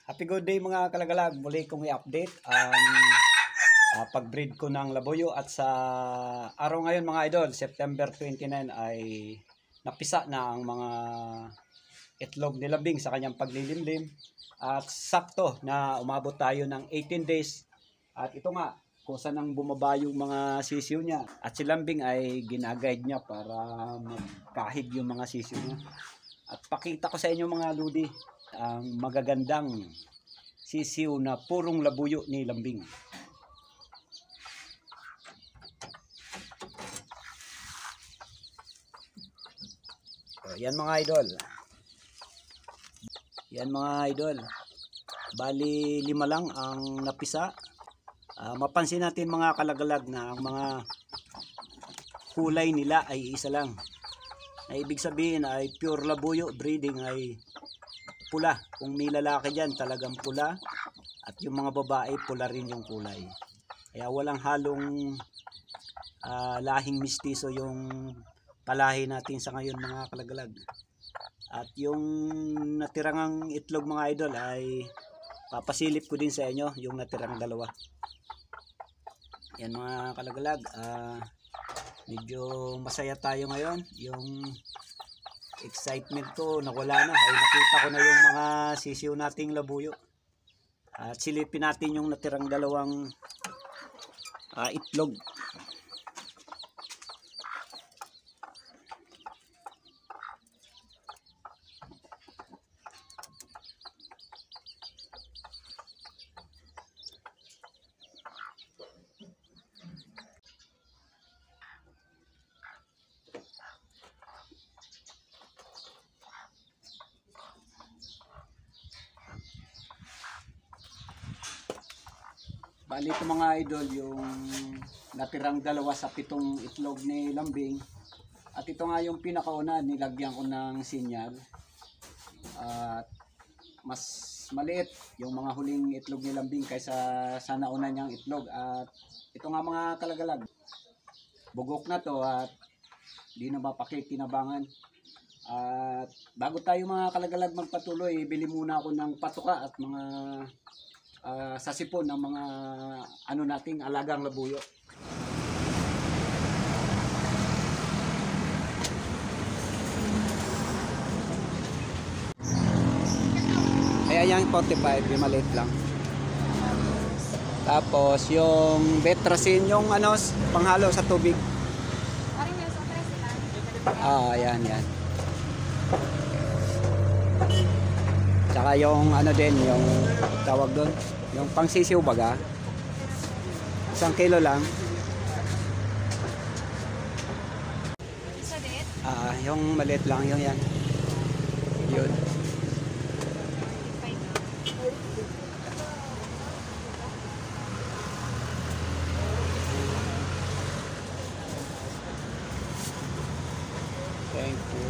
Happy good day mga kalagalag. Muli kong i-update ang pag-breed ko ng labuyo at sa araw ngayon mga idol, September 29 ay napisa na ang mga itlog ni Lambing sa kanyang paglilimlim at sakto na umabot tayo ng 18 days at ito nga kung saan ang bumaba yung mga sisiw niya at si Lambing ay ginaguide niya para magkahig yung mga sisiw niya at pakita ko sa inyo mga ludi ang magagandang sisiw na purong labuyo ni Lambing. So, yan mga idol. Yan mga idol. Bali 5 lang ang napisa. Mapansin natin mga kalagalag na ang mga kulay nila ay isa lang. Na ibig sabihin ay pure labuyo breeding ay pula. Kung may lalaki dyan talagang pula at yung mga babae pula rin yung kulay. Kaya walang halong lahing mistiso yung palahi natin sa ngayon mga kalagalag. At yung natirang itlog mga idol ay papasilip ko din sa inyo yung natirang 2. Yan mga kalagalag, medyo masaya tayo ngayon. Yung excitement ko nawala na, ay nakita ko na yung mga sisiw nating labuyo at silipin natin yung natirang 2 itlog. Bali ito mga idol yung natirang 2 sa 7 itlog ni Lambing. At ito nga yung pinakauna, nilagyan ko ng sinyal. At mas maliit yung mga huling itlog ni Lambing kaysa sa nauna niyang itlog. At ito nga mga kalagalag, bugok na to at di na mapakitinabangan. At bago tayo mga kalagalag magpatuloy, bili muna ako ng patuka at mga sa sipon ng mga nating alagang labuyo. Kaya yung 45 yung maliit lang. Tapos yung Betracin yung panghalo sa tubig. Yan. Tsaka yung din yung tawag doon, yung pangsisiw baga. 1 kilo lang. Yung maliit lang yung yan. Yun. Thank you.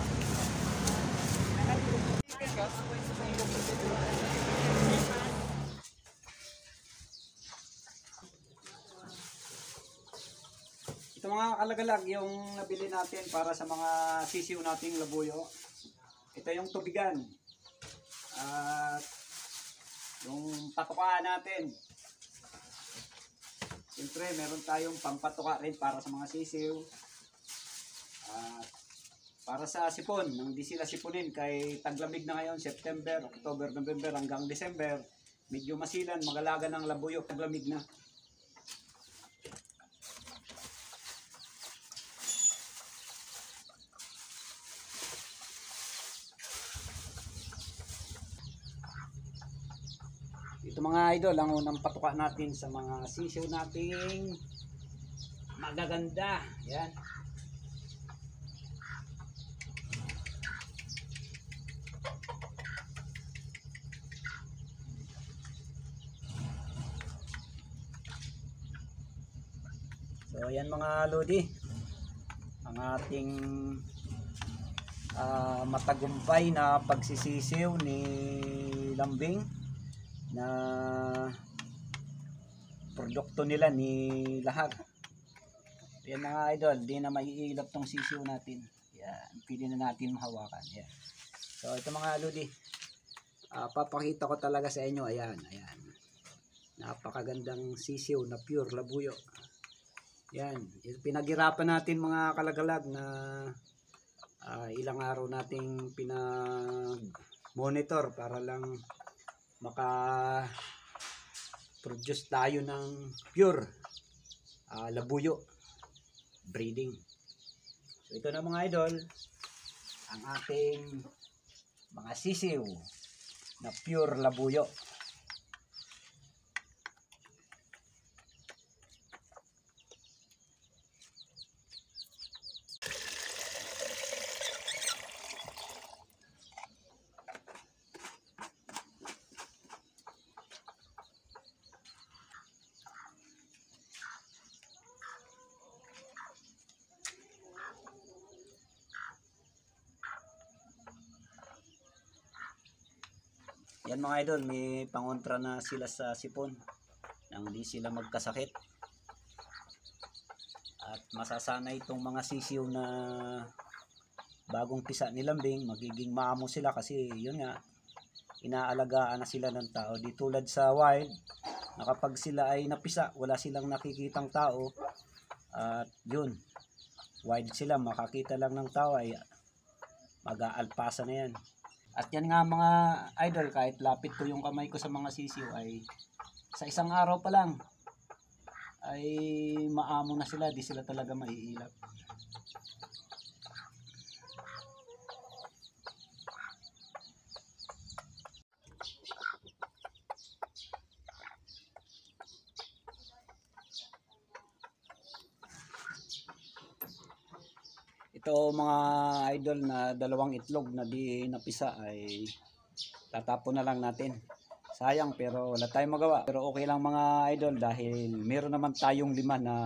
Ito mga kalagalag yung nabili natin para sa mga sisiw nating labuyo. Ito yung tubigan. At yung patukaan natin. Siyempre meron tayong pampatuka rin para sa mga sisiw. At para sa sipon, nang di sila sipunin kay taglamig na ngayon, September, October, November hanggang December, medyo masilan, magalaga ng labuyo, taglamig na. Ito mga idol, ang unang patuka natin sa mga sisiw nating magaganda. Yan. So yan mga lodi, ang ating matagumpay na pagsisisiw ni Lambing na produkto nila ni lahat. Yan mga idol, di na maiilap tong sisiw natin. Yan, pili na natin mahawakan. Yan. So ito mga lodi, Papakita ko talaga sa inyo. Ayan, ayan. Napakagandang sisiw na pure labuyo. Yan, pinaghirapan natin mga kalagalag na ilang araw nating pinag-monitor para lang maka-produce tayo ng pure labuyo breeding. So ito na mga idol, ang ating mga sisiw na pure labuyo. Yan mga idol, may pangontra na sila sa sipon nang hindi sila magkasakit. At masasanay itong mga sisiw na bagong pisa ni lambing, magiging maamo sila kasi yun nga, inaalagaan na sila ng tao. Di tulad sa wild, na kapag sila ay napisa, wala silang nakikitang tao. At yun, wild sila, makakita lang ng tao ay mag-aalpasa na yan. At yan nga mga idol, kahit lapit ko yung kamay ko sa mga sisiw ay sa isang araw pa lang ay maamo na sila, di sila talaga maiilap. Ito mga idol na dalawang itlog na di napisa ay tatapon na lang natin. Sayang pero wala tayong magawa. Pero okay lang mga idol dahil meron naman tayong 5 na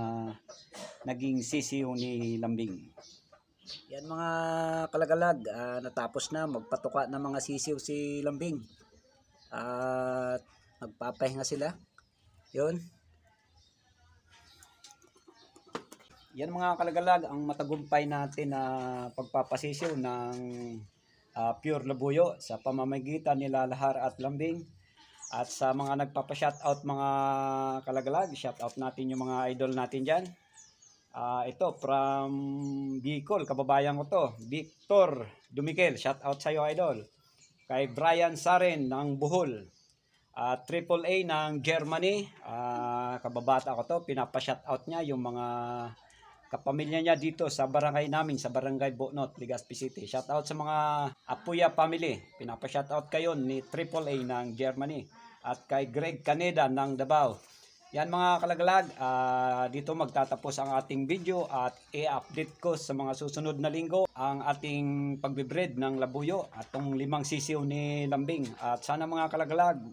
naging sisiw ni lambing. Yan mga kalagalag, natapos na magpatuka ng mga sisiw si lambing. At magpapahinga sila. Yun. Yan mga kalagalag ang matagumpay natin na pagpapasisiw ng pure labuyo sa pamamagitan nila Lahar at Lambing. At sa mga nagpapa-shoutout mga kalagalag, shoutout natin yung mga idol natin dyan. Ito from Bicol, kababayan ko to, Victor Dumikel, shoutout sa iyo idol. Kay Brian Saren ng Bohol. AAA ng Germany, kababata ko to, pinapa-shoutout niya yung mga kapamilya niya dito sa barangay namin, sa barangay Bonot, Legazpi City. Shoutout sa mga Apuya family. Pinapa-shoutout kayo ni AAA ng Germany. At kay Greg Caneda ng Davao. Yan mga kalagalag, dito magtatapos ang ating video at i-update ko sa mga susunod na linggo ang ating pagbibreed ng labuyo at tong 5 sisiw ni lambing. At sana mga kalagalag,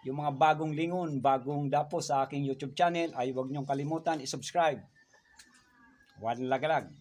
yung mga bagong lingon, bagong dapo sa aking YouTube channel ay huwag niyong kalimutan i-subscribe. One lagalag.